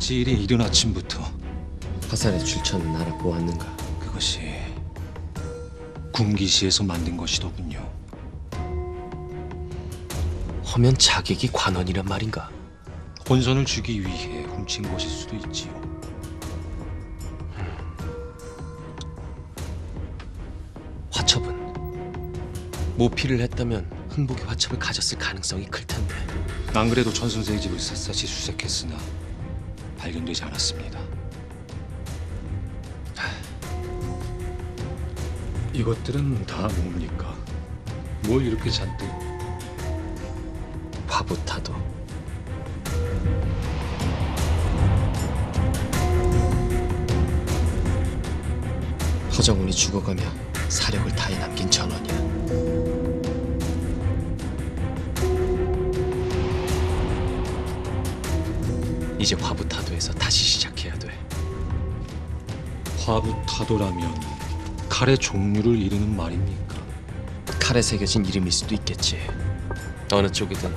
지일이 이른 아침부터 화살의 출처는 알아보았는가? 그것이 군기시에서 만든 것이더군요. 허면 자객이 관원이란 말인가? 혼선을 주기 위해 훔친 것일 수도 있지요. 화첩은 모피를 했다면 흥복이 화첩을 가졌을 가능성이 클 텐데. 안 그래도 전 선생의 집을 샅샅이 수색했으나 발견되지 않았습니다. 이것들은 다 뭡니까? 뭘 이렇게 잔뜩? 화부타도. 허정훈이 죽어가며 사력을 다해 남긴 전원이야. 이제 화부타도에서 다시 시작해야 돼. 화부타도라면 칼의 종류를 이르는 말입니까? 칼에 새겨진 이름일 수도 있겠지. 어느 쪽이든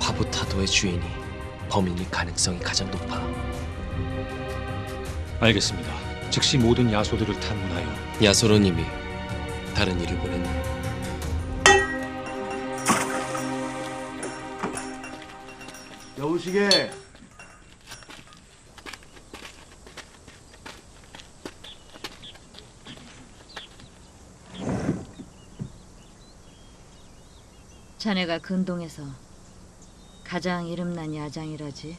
화부타도의 주인이 범인일 가능성이 가장 높아. 알겠습니다. 즉시 모든 야소들을 탐문하여 야소로님이 다른 일을 보냈네. 여우시계. 자네가 근동에서 가장 이름난 야장이라지.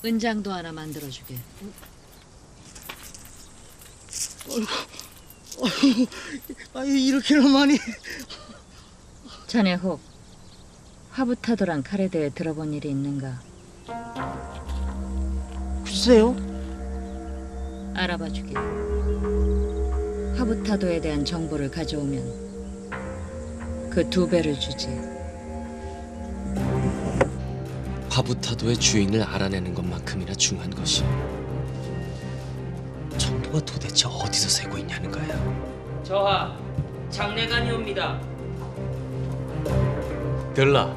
은장도 하나 만들어주게. 아유 이렇게나 많이. 자네 혹 화부타도란 칼에 대해 들어본 일이 있는가? 글쎄요. 알아봐주게. 화부타도에 대한 정보를 가져오면 그 2배를 주지. 화부타도의 주인을 알아내는 것만큼이나 중요한 것이 정보가 도대체 어디서 새고 있냐는 거야. 저하 장례관이옵니다. 들라.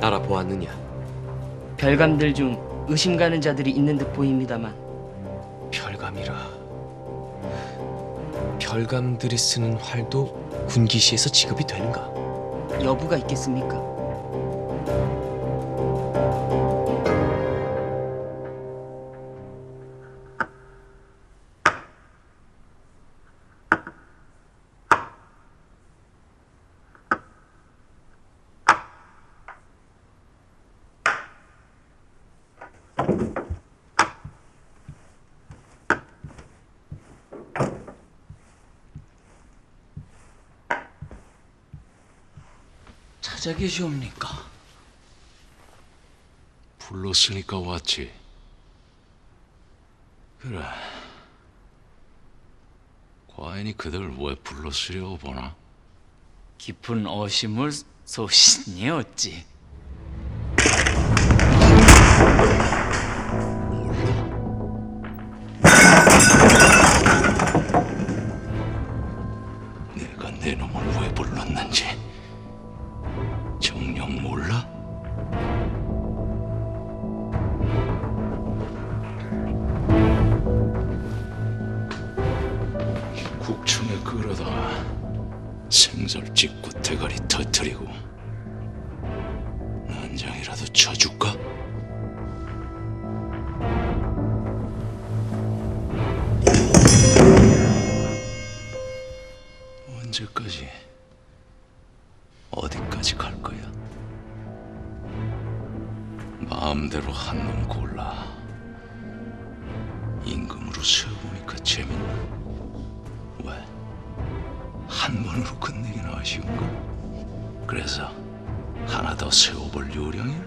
알아보았느냐? 별감들 중 의심 가는 자들이 있는 듯 보입니다만. 별감이라. 별감들이 쓰는 활도 군기시에서 지급이 되는가? 여부가 있겠습니까? 찾아 계시옵니까? 불렀으니까 왔지. 그래. 과인이 그들 왜 불렀으려고 보나? 깊은 어심을 쏘시니 어찌? 내가 내 놈을 왜 불렀는지 정녕 몰라? 국청에 끌어다가 생설 찍고 대가리 터뜨리고 난장이라도 쳐줄까? 언제까지 어디까지 갈 거야? 마음대로 한 놈 골라 임금으로 세워보니까 재밌나? 왜? 한 번으로 끝내긴 아쉬운가? 그래서 하나 더 세워볼 요량이야?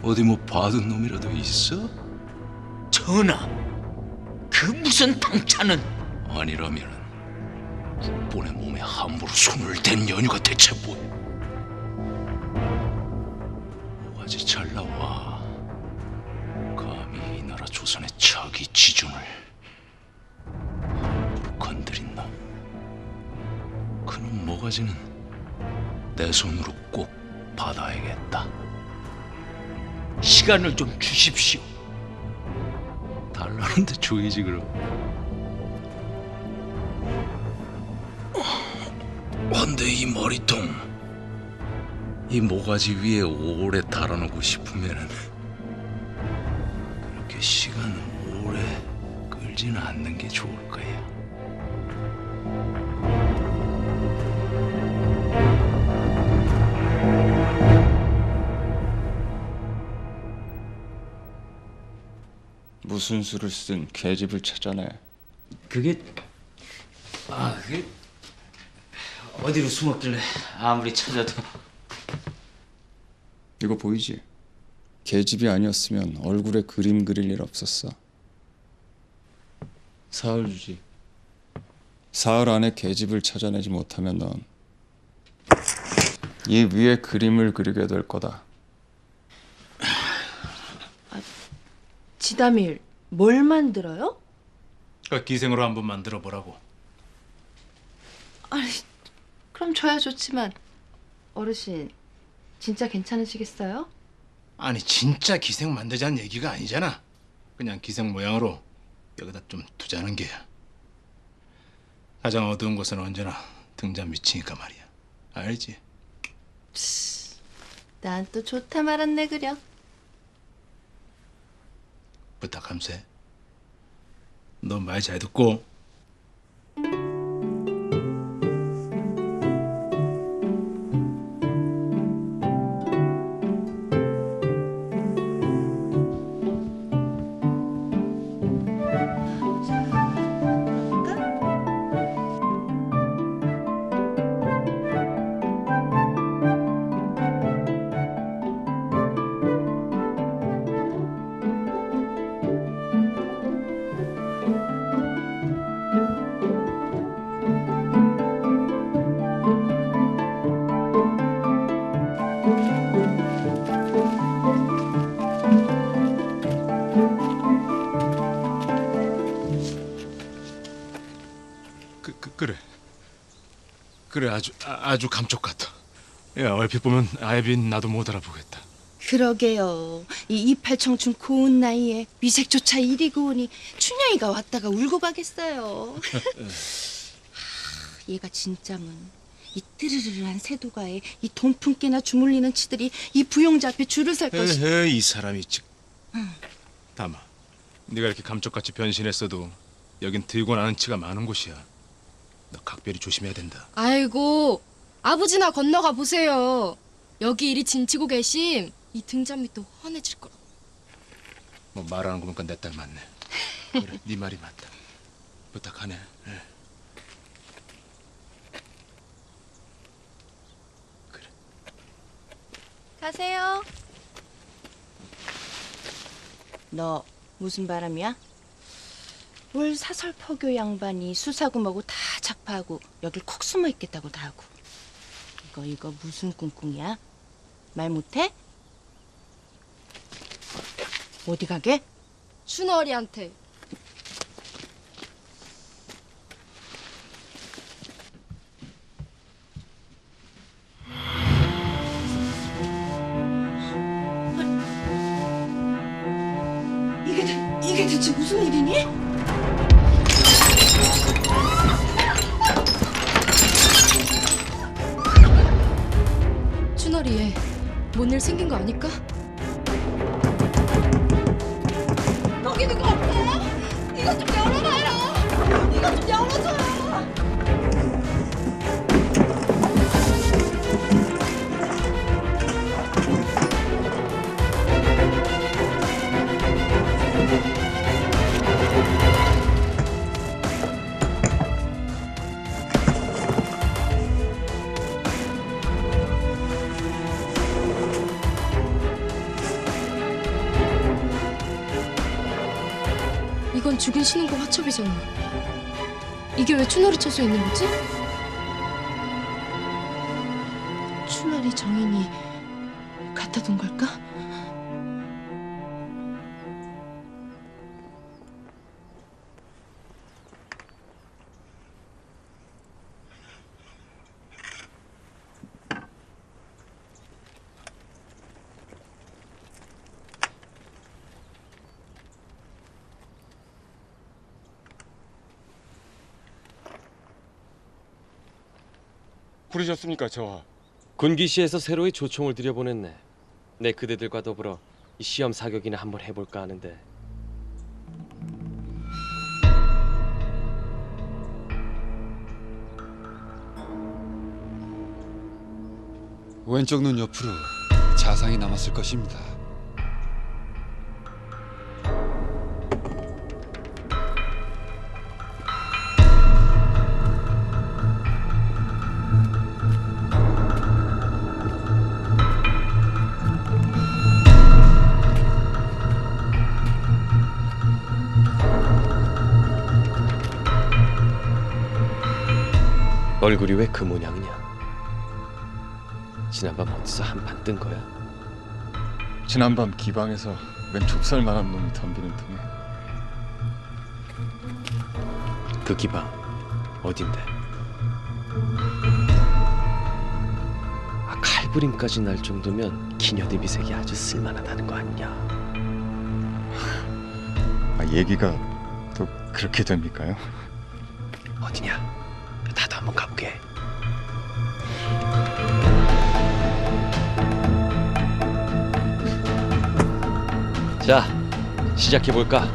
어디 뭐 받은 놈이라도 있어? 전하, 그 무슨 당차는? 아니라면은 국본의 몸에 함부로 손을 댄 연유가 대체 뭐야? 뭐가지 잘 나와. 감히 이 나라 조선의 차기 지존을 함부로 건드린 놈. 그놈 모가지는 내 손으로 꼭 받아야겠다. 시간을 좀 주십시오. 달라는데 줘야지 그럼. 근데 이 머리통, 이 모가지 위에 오래 달아놓고 싶으면은 그렇게 시간 오래 끌지는 않는 게 좋을 거야. 무슨 수를 쓴 계집을 찾아내. 그게 어디로 숨었길래 아무리 찾아도. 이거 보이지? 계집이 아니었으면 얼굴에 그림 그릴 일 없었어. 사흘 주지. 사흘 안에 계집을 찾아내지 못하면 넌 이 위에 그림을 그리게 될 거다. 지담일 뭘 만들어요? 기생으로 한번 만들어 보라고. 아니, 그럼 저야 좋지만 어르신 진짜 괜찮으시겠어요? 아니 진짜 기생 만들자는 얘기가 아니잖아. 그냥 기생 모양으로 여기다 좀 두자는 게야. 가장 어두운 곳은 언제나 등잔 밑이니까 말이야. 알지? 난 또 좋다 말았네 그려. 부탁함세. 너 말 잘 듣고. 그래 아주 감쪽 같아. 야 얼핏 보면 아예빈 나도 못 알아보겠다. 그러게요. 이 이팔 청춘 고운 나이에 미색조차 이리 고우니 춘향이가 왔다가 울고 가겠어요. 얘가 진짜면 이 뜨르르르한 새도가에 이 돈푼깨나 주물리는 치들이 이 부용자 앞에 줄을 설 것이. 에헤 이 사람이 즉. 다마 네가 이렇게 감쪽같이 변신했어도 여긴 들고 나는 치가 많은 곳이야. 너 각별히 조심해야 된다. 아이고, 아버지나 건너가 보세요. 여기 이리 짐치고 계심 이 등잔 밑도 훤해질 거라. 뭐 말하는 거 보니까 내 딸 맞네. 그래 네 말이 맞다. 부탁하네. 예. 그래. 가세요. 너 무슨 바람이야? 뭘 사설퍼교 양반이 수사구하고 다 작파하고 여길 콕 숨어 있겠다고 다 하고. 이거 무슨 꿍꿍이야? 말 못해? 어디 가게? 춘월이한테. 이게 대체 무슨 일이니? 춘월이 얘 뭔 일 생긴 거 아닐까? 거기 누구 없어요? 이거 좀 열어봐요. 이거 좀 열어줘요. 이건 죽인 신혼과 화첩이잖아. 이게 왜 춘월이 쳐져 있는 거지? 춘월이 정인이 갖다 둔 걸까? 부르셨습니까, 저하? 군기시에서 새로이 조총을 들여보냈네. 내 그대들과 더불어 이 시험 사격이나 한번 해볼까 하는데. 왼쪽 눈 옆으로 자상이 남았을 것입니다. 얼굴이 왜 그 모양이냐? 지난밤 어디서 한판 뜬 거야? 지난밤 기방에서 웬 좁쌀만한 놈이 덤비는 등에 그 기방 어딘데? 칼부림까지 날 정도면 기녀대 미색이 아주 쓸만하다는 거 아니냐? 얘기가 또 그렇게 됩니까요? 어디냐? 나도 한번 가보게. 자, 시작해볼까?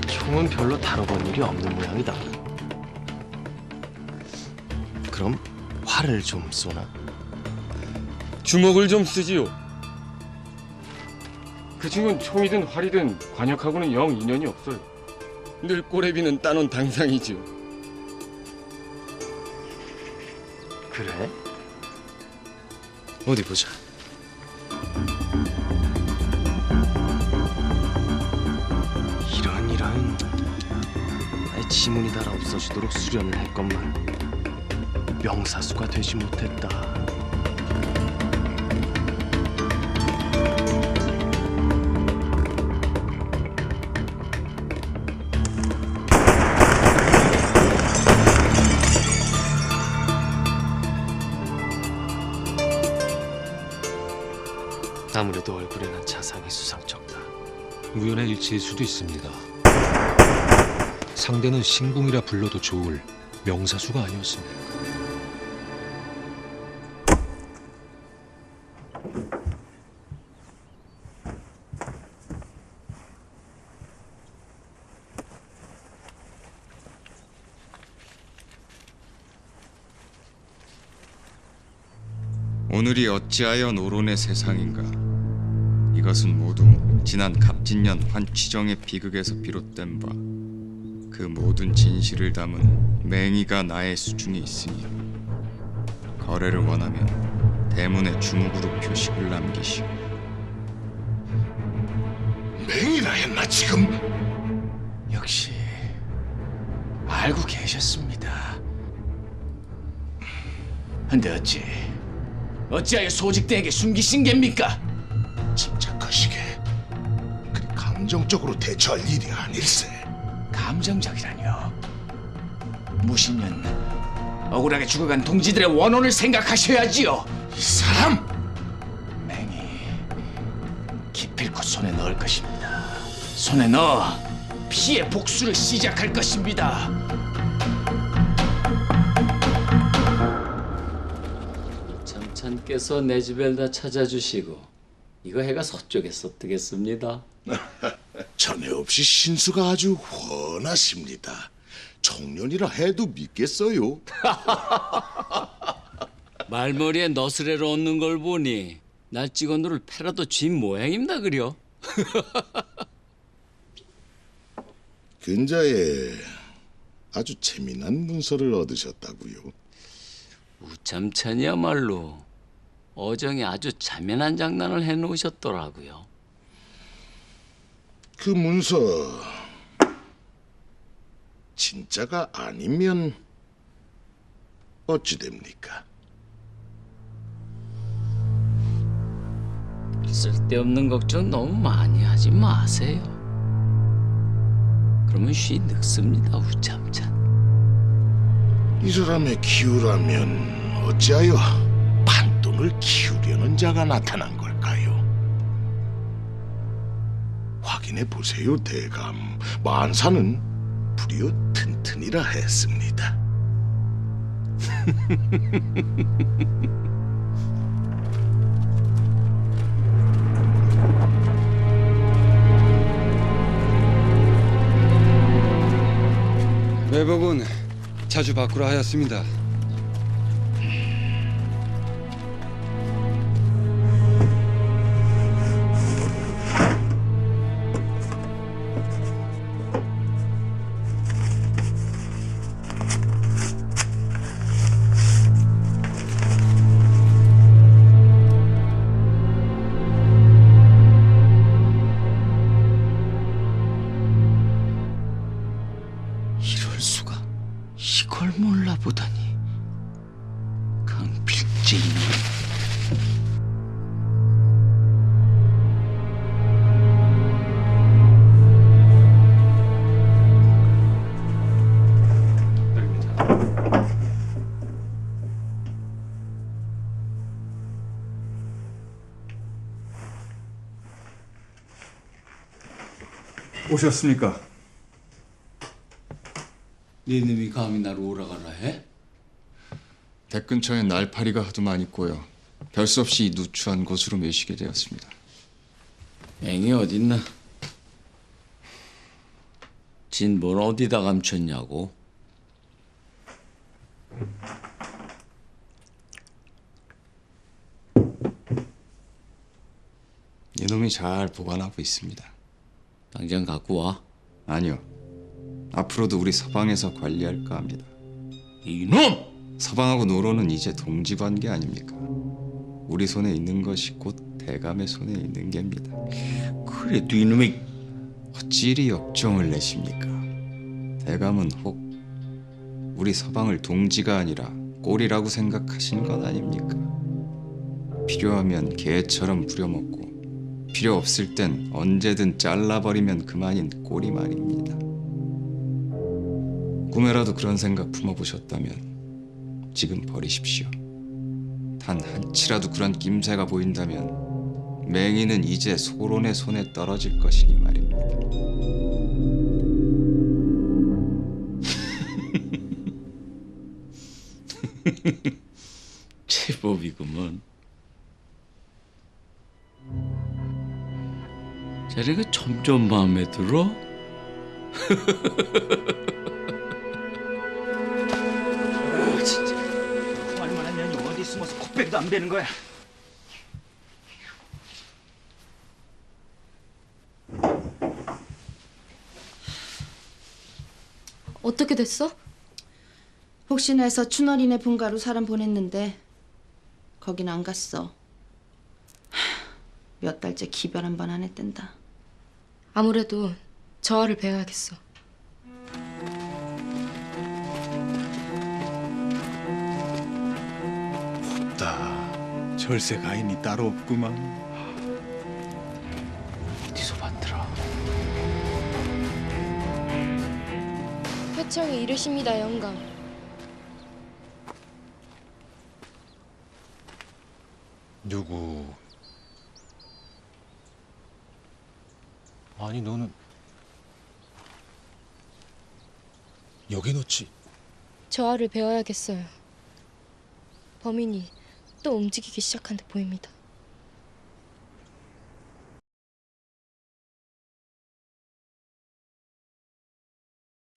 총은 별로 다뤄본 일이 없는 모양이다. 그럼 활을 좀 쏘나? 주먹을 좀 쓰지요. 그 친구는 총이든 활이든 관역하고는 영 인연이 없어요. 늘 꼬레비는 따놓은 당상이지요. 그래? 어디 보자. 이런 나의 지문이 달아 없어지도록 수련을 했건만 명사수가 되지 못했다. 아무래도 얼굴에 난 자상이 수상쩍다. 우연의 일치일 수도 있습니다. 상대는 신궁이라 불러도 좋을 명사수가 아니었습니다. 오늘이 어찌하여 노론의 세상인가? 이것은 모두 지난 갑진년 환취정의 비극에서 비롯된 바 그 모든 진실을 담은 맹의가 나의 수중에 있으니 거래를 원하면 대문에 주묵으로 표식을 남기시오. 맹이라 했나 지금? 역시 알고 계셨습니다. 근데 어찌하여 소직대에게 숨기신 geb니까? 침착하시게. 그리 감정적으로 대처할 일이 아닐세. 감정적이라뇨. 무신년 억울하게 죽어간 동지들의 원혼을 생각하셔야지요. 이 사람! 맹이 기필코 손에 넣을 것입니다. 손에 넣어 피해 복수를 시작할 것입니다. 참찬께서 내 집을 다 찾아주시고 이거 해가 서쪽에서 뜨겠습니다. 전에 없이 신수가 아주 훤하십니다. 청년이라 해도 믿겠어요. 말머리에 너스레로 얻는 걸 보니 날찍어누를 패라도 쥔 모양입니다 그려. 근자에 아주 재미난 문서를 얻으셨다고요. 우참찬이야말로 어정이 아주 자면한 장난을 해놓으셨더라고요. 그 문서 진짜가 아니면 어찌 됩니까? 쓸데없는 걱정 너무 많이 하지 마세요. 그러면 쉬 늙습니다, 우참찬. 이 사람의 기우라면 어찌하여 판돈을 키우려는 자가 나타난 걸까요? 확인해 보세요, 대감. 만사는 불이요 튼튼이라 했습니다. 매복은 자주 바꾸라 하였습니다. 이럴 수가. 이걸 몰라보다니. 강필진이. 오셨습니까? 네 놈이 감히 나를 오라가라 해? 댁 근처에 날파리가 하도 많이 꼬여 별 수 없이 누추한 곳으로 매시게 되었습니다. 앵이 어딨나? 진뭘 어디다 감췄냐고? 이놈이 잘 보관하고 있습니다. 당장 갖고 와. 아니요. 앞으로도 우리 서방에서 관리할까 합니다. 이놈! 서방하고 노로는 이제 동지관계 아닙니까? 우리 손에 있는 것이 곧 대감의 손에 있는 게입니다. 그래도 이놈이 어찌 이리 역정을 내십니까? 대감은 혹 우리 서방을 동지가 아니라 꼴이라고 생각하시는 건 아닙니까? 필요하면 개처럼 부려먹고 필요 없을 땐 언제든 잘라버리면 그만인 꼴이 말입니다. 꿈에라도 그런 생각 품어보셨다면 지금 버리십시오. 단 한치라도 그런 낌새가 보인다면 맹인은 이제 소론의 손에 떨어질 것이니 말입니다. 제법이구먼. 자네가 점점 마음에 들어? 진짜 얼마나 년이 어디 숨어서 코빼기도 안 베는 거야. 어떻게 됐어? 혹시나 해서 춘월이네 본가로 사람 보냈는데 거긴 안 갔어. 몇 달째 기별 한 번 안 했댄다. 아무래도 저하를 배워야겠어. 없다. 절세 가인이 따로 없구만. 어디서 봤더라? 회청이 이르십니다, 영감. 누구? 아니 너는 여기 놓지? 저하를 배워야겠어요. 범인이 또 움직이기 시작한 듯 보입니다.